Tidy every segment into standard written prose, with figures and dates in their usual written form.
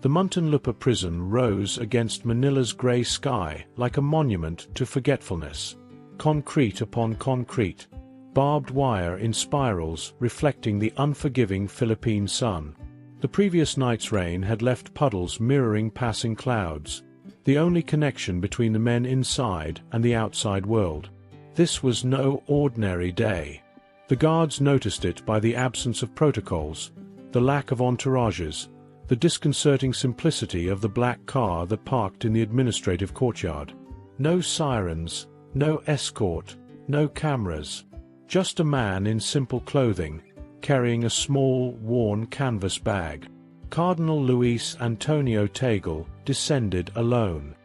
The Muntinlupa prison rose against Manila's grey sky like a monument to forgetfulness. Concrete upon concrete, barbed wire in spirals reflecting the unforgiving Philippine sun. The previous night's rain had left puddles mirroring passing clouds, the only connection between the men inside and the outside world. This was no ordinary day. The guards noticed it by the absence of protocols, the lack of entourages, the disconcerting simplicity of the black car that parked in the administrative courtyard. No sirens, no escort, no cameras. Just a man in simple clothing, carrying a small, worn canvas bag. Cardinal Luis Antonio Tagle descended alone.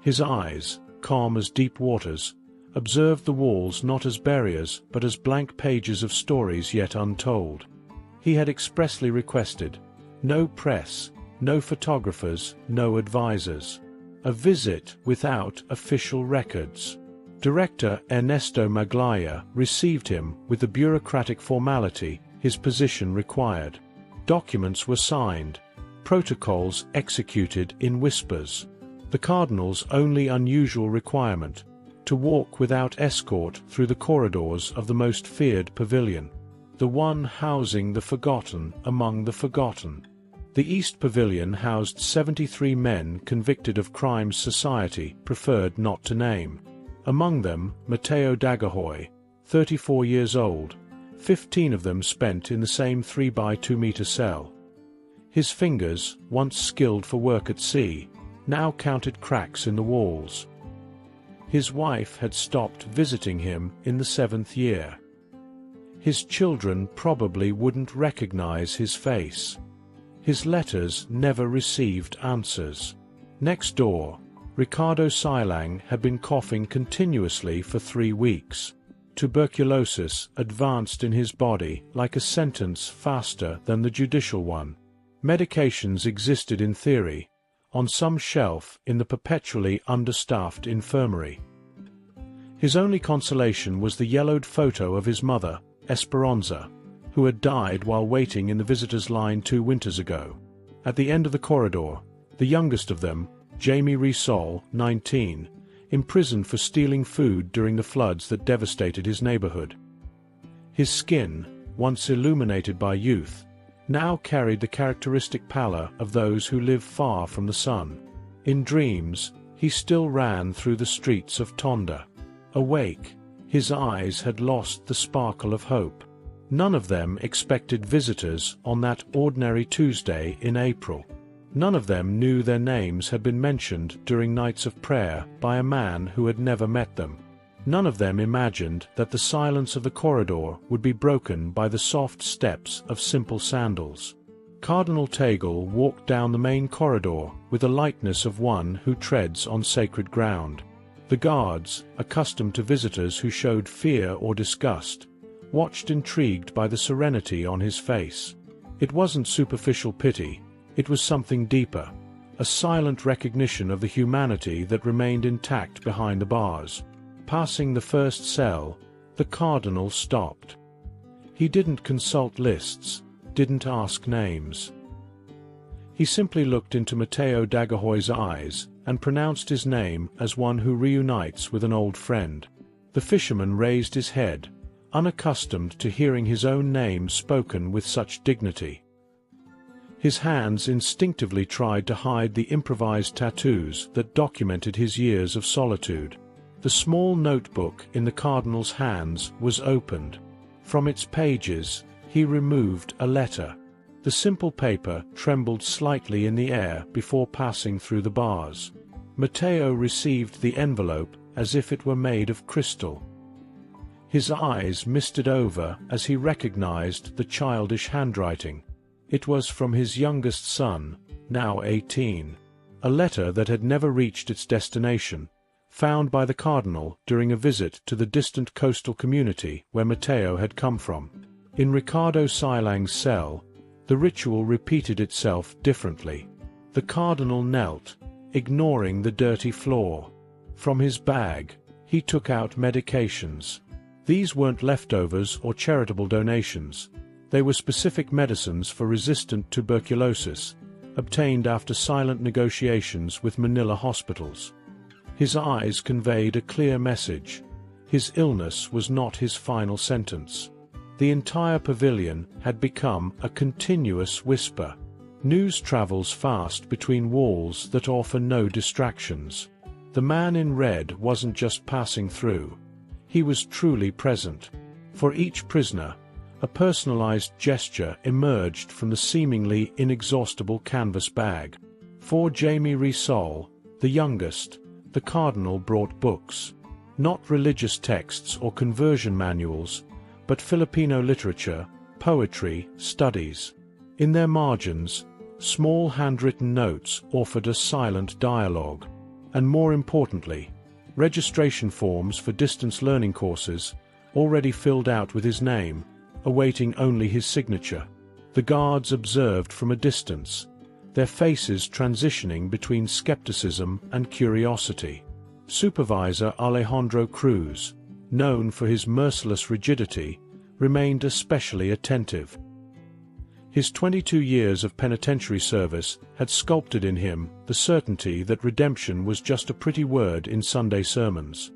His eyes, calm as deep waters, observed the walls not as barriers but as blank pages of stories yet untold. He had expressly requested no press, no photographers, no advisors. A visit without official records. Director Ernesto Maglaya received him with the bureaucratic formality his position required. Documents were signed, protocols executed in whispers. The Cardinal's only unusual requirement, to walk without escort through the corridors of the most feared pavilion, the one housing the forgotten among the forgotten. The East Pavilion housed 73 men convicted of crimes society preferred not to name. Among them, Mateo Dagahoy, 34 years old, 15 of them spent in the same 3-by-2-meter cell. His fingers, once skilled for work at sea, now counted cracks in the walls. His wife had stopped visiting him in the 7th year. His children probably wouldn't recognize his face. His letters never received answers. Next door, Ricardo Silang had been coughing continuously for 3 weeks. Tuberculosis advanced in his body like a sentence faster than the judicial one. Medications existed in theory, on some shelf in the perpetually understaffed infirmary. His only consolation was the yellowed photo of his mother, Esperanza, who had died while waiting in the visitors' line 2 winters ago. At the end of the corridor, the youngest of them, Jamie Risol, 19, imprisoned for stealing food during the floods that devastated his neighborhood. His skin, once illuminated by youth, now carried the characteristic pallor of those who live far from the sun. In dreams, he still ran through the streets of Tonda. Awake, his eyes had lost the sparkle of hope. None of them expected visitors on that ordinary Tuesday in April. None of them knew their names had been mentioned during nights of prayer by a man who had never met them. None of them imagined that the silence of the corridor would be broken by the soft steps of simple sandals. Cardinal Tagle walked down the main corridor with the lightness of one who treads on sacred ground. The guards, accustomed to visitors who showed fear or disgust, watched intrigued by the serenity on his face. It wasn't superficial pity. It was something deeper, a silent recognition of the humanity that remained intact behind the bars. Passing the first cell, the Cardinal stopped. He didn't consult lists, didn't ask names. He simply looked into Mateo Dagahoy's eyes and pronounced his name as one who reunites with an old friend. The fisherman raised his head, unaccustomed to hearing his own name spoken with such dignity. His hands instinctively tried to hide the improvised tattoos that documented his years of solitude. The small notebook in the Cardinal's hands was opened. From its pages, he removed a letter. The simple paper trembled slightly in the air before passing through the bars. Mateo received the envelope as if it were made of crystal. His eyes misted over as he recognized the childish handwriting. It was from his youngest son, now 18. A letter that had never reached its destination, found by the Cardinal during a visit to the distant coastal community where Mateo had come from. In Ricardo Silang's cell, the ritual repeated itself differently. The Cardinal knelt, ignoring the dirty floor. From his bag, he took out medications. These weren't leftovers or charitable donations. They were specific medicines for resistant tuberculosis, obtained after silent negotiations with Manila hospitals. His eyes conveyed a clear message. His illness was not his final sentence. The entire pavilion had become a continuous whisper. News travels fast between walls that offer no distractions. The man in red wasn't just passing through. He was truly present. For each prisoner, a personalized gesture emerged from the seemingly inexhaustible canvas bag. For Jamie Risol, the youngest, the Cardinal brought books. Not religious texts or conversion manuals, but Filipino literature, poetry, studies. In their margins, small handwritten notes offered a silent dialogue. And more importantly, registration forms for distance learning courses, already filled out with his name, awaiting only his signature. The guards observed from a distance, their faces transitioning between skepticism and curiosity. Supervisor Alejandro Cruz, known for his merciless rigidity, remained especially attentive. His 22 years of penitentiary service had sculpted in him the certainty that redemption was just a pretty word in Sunday sermons.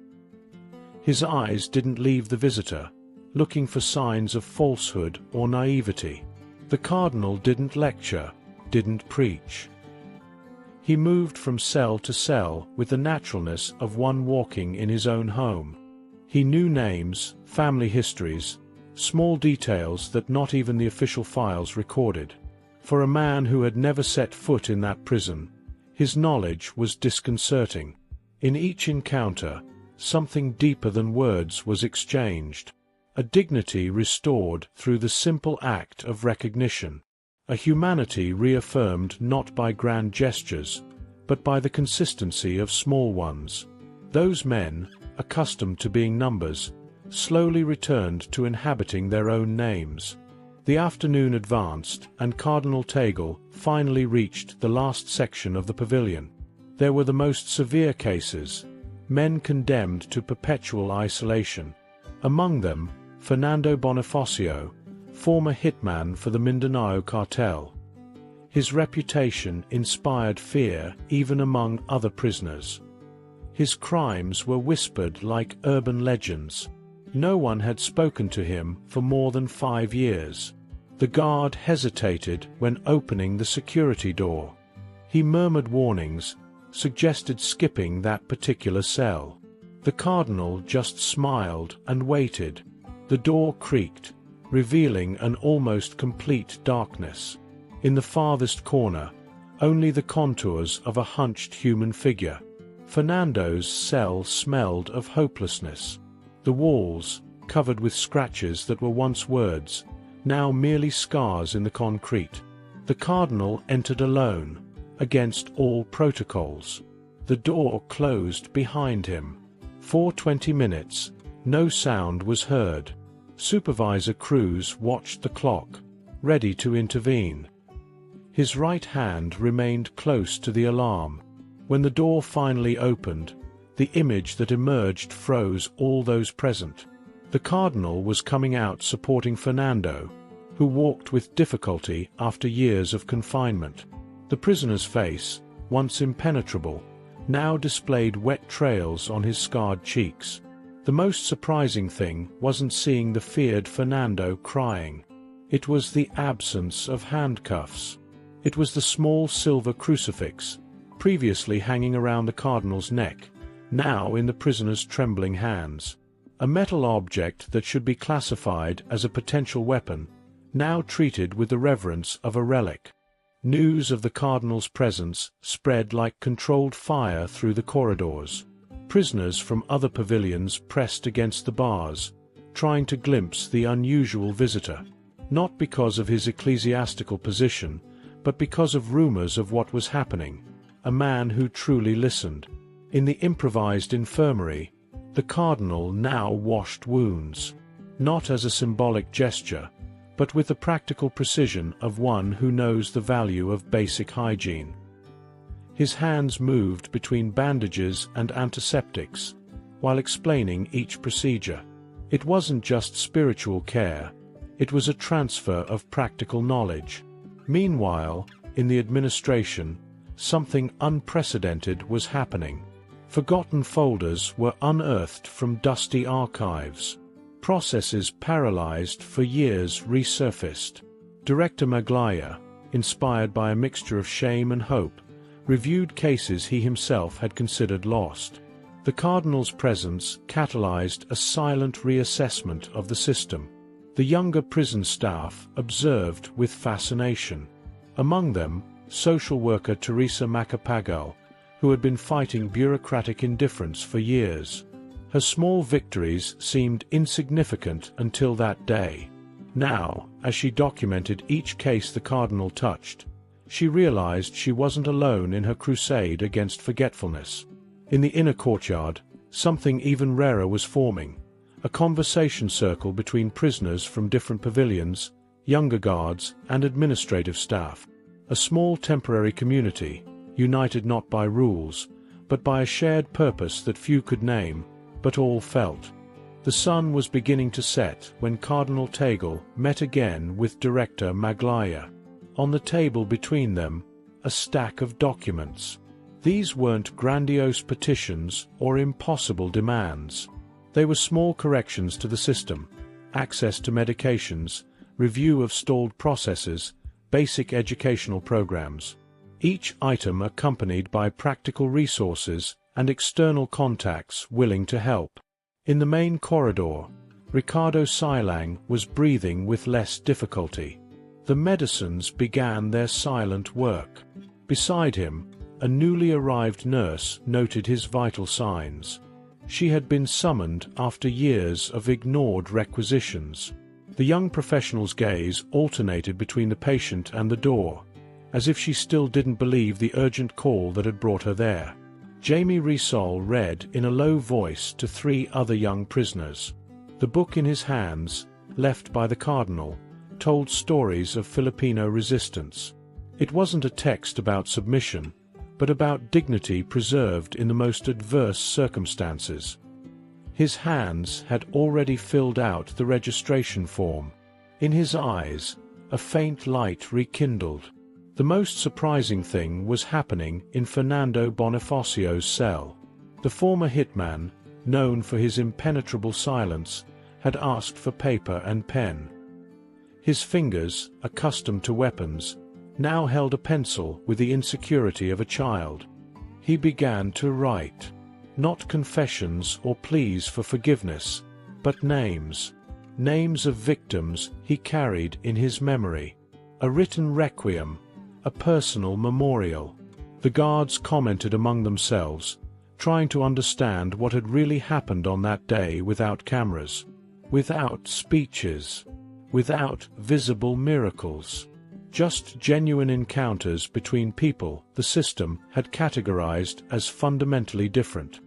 His eyes didn't leave the visitor, looking for signs of falsehood or naivety. The Cardinal didn't lecture, didn't preach. He moved from cell to cell with the naturalness of one walking in his own home. He knew names, family histories, small details that not even the official files recorded. For a man who had never set foot in that prison, his knowledge was disconcerting. In each encounter, something deeper than words was exchanged. A dignity restored through the simple act of recognition. A humanity reaffirmed not by grand gestures, but by the consistency of small ones. Those men, accustomed to being numbers, slowly returned to inhabiting their own names. The afternoon advanced, and Cardinal Tagle finally reached the last section of the pavilion. There were the most severe cases, men condemned to perpetual isolation. Among them, Fernando Bonifacio, former hitman for the Mindanao cartel. His reputation inspired fear even among other prisoners. His crimes were whispered like urban legends. No one had spoken to him for more than 5 years. The guard hesitated when opening the security door. He murmured warnings, suggested skipping that particular cell. The Cardinal just smiled and waited. The door creaked, revealing an almost complete darkness. In the farthest corner, only the contours of a hunched human figure. Fernando's cell smelled of hopelessness. The walls, covered with scratches that were once words, now merely scars in the concrete. The Cardinal entered alone, against all protocols. The door closed behind him. For 20 minutes, no sound was heard. Supervisor Cruz watched the clock, ready to intervene. His right hand remained close to the alarm. When the door finally opened, the image that emerged froze all those present. The Cardinal was coming out supporting Fernando, who walked with difficulty after years of confinement. The prisoner's face, once impenetrable, now displayed wet trails on his scarred cheeks. The most surprising thing wasn't seeing the feared Fernando crying. It was the absence of handcuffs. It was the small silver crucifix, previously hanging around the Cardinal's neck, now in the prisoner's trembling hands. A metal object that should be classified as a potential weapon, now treated with the reverence of a relic. News of the Cardinal's presence spread like controlled fire through the corridors. Prisoners from other pavilions pressed against the bars, trying to glimpse the unusual visitor, not because of his ecclesiastical position, but because of rumors of what was happening. A man who truly listened. In the improvised infirmary, the Cardinal now washed wounds, not as a symbolic gesture, but with the practical precision of one who knows the value of basic hygiene. His hands moved between bandages and antiseptics, while explaining each procedure. It wasn't just spiritual care, it was a transfer of practical knowledge. Meanwhile, in the administration, something unprecedented was happening. Forgotten folders were unearthed from dusty archives. Processes paralyzed for years resurfaced. Director Maglaya, inspired by a mixture of shame and hope, reviewed cases he himself had considered lost. The Cardinal's presence catalyzed a silent reassessment of the system. The younger prison staff observed with fascination. Among them, social worker Teresa Macapagal, who had been fighting bureaucratic indifference for years. Her small victories seemed insignificant until that day. Now, as she documented each case the Cardinal touched, she realized she wasn't alone in her crusade against forgetfulness. In the inner courtyard, something even rarer was forming. A conversation circle between prisoners from different pavilions, younger guards, and administrative staff. A small temporary community, united not by rules, but by a shared purpose that few could name, but all felt. The sun was beginning to set when Cardinal Tagle met again with Director Maglaya. On the table between them, a stack of documents. These weren't grandiose petitions or impossible demands. They were small corrections to the system, access to medications, review of stalled processes, basic educational programs. Each item accompanied by practical resources and external contacts willing to help. In the main corridor, Ricardo Silang was breathing with less difficulty. The medicines began their silent work. Beside him, a newly arrived nurse noted his vital signs. She had been summoned after years of ignored requisitions. The young professional's gaze alternated between the patient and the door, as if she still didn't believe the urgent call that had brought her there. Jamie Risol read in a low voice to 3 other young prisoners. The book in his hands, left by the Cardinal, told stories of Filipino resistance. It wasn't a text about submission, but about dignity preserved in the most adverse circumstances. His hands had already filled out the registration form. In his eyes, a faint light rekindled. The most surprising thing was happening in Fernando Bonifacio's cell. The former hitman, known for his impenetrable silence, had asked for paper and pen. His fingers, accustomed to weapons, now held a pencil with the insecurity of a child. He began to write. Not confessions or pleas for forgiveness, but names. Names of victims he carried in his memory. A written requiem, a personal memorial. The guards commented among themselves, trying to understand what had really happened on that day without cameras, without speeches, without visible miracles. Just genuine encounters between people the system had categorized as fundamentally different.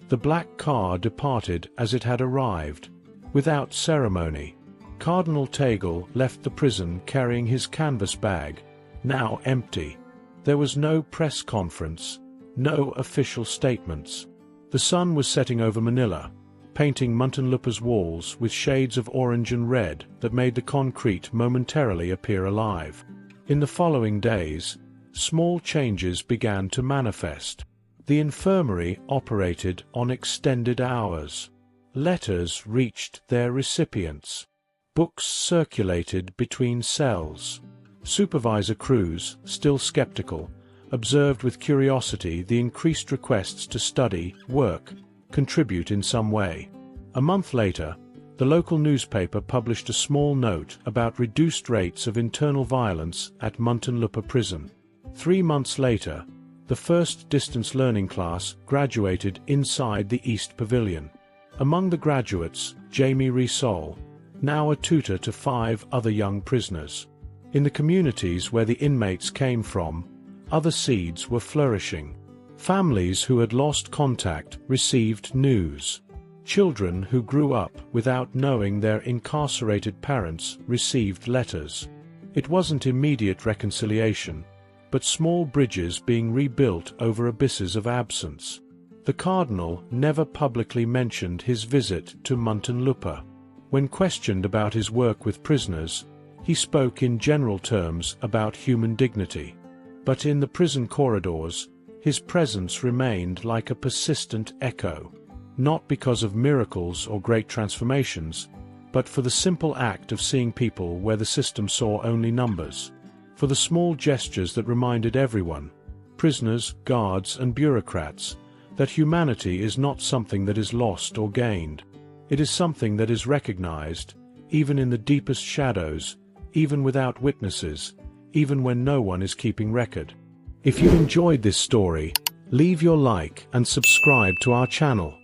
The black car departed as it had arrived, without ceremony. Cardinal Tagle left the prison carrying his canvas bag, now empty. There was no press conference, no official statements. The sun was setting over Manila, painting Muntinlupa's walls with shades of orange and red that made the concrete momentarily appear alive. In the following days, small changes began to manifest. The infirmary operated on extended hours. Letters reached their recipients. Books circulated between cells. Supervisor Cruz, still skeptical, observed with curiosity the increased requests to study, work, contribute in some way. A month later, the local newspaper published a small note about reduced rates of internal violence at Muntinlupa prison. 3 months later, the first distance learning class graduated inside the East Pavilion. Among the graduates, Jamie Risol, now a tutor to 5 other young prisoners. In the communities where the inmates came from, other seeds were flourishing. Families who had lost contact received news. Children who grew up without knowing their incarcerated parents received letters. It wasn't immediate reconciliation, but small bridges being rebuilt over abysses of absence. The Cardinal never publicly mentioned his visit to Muntinlupa. When questioned about his work with prisoners, he spoke in general terms about human dignity. But in the prison corridors, his presence remained like a persistent echo, not because of miracles or great transformations, but for the simple act of seeing people where the system saw only numbers, for the small gestures that reminded everyone, prisoners, guards, and bureaucrats, that humanity is not something that is lost or gained. It is something that is recognized, even in the deepest shadows, even without witnesses, even when no one is keeping record. If you enjoyed this story, leave your like and subscribe to our channel.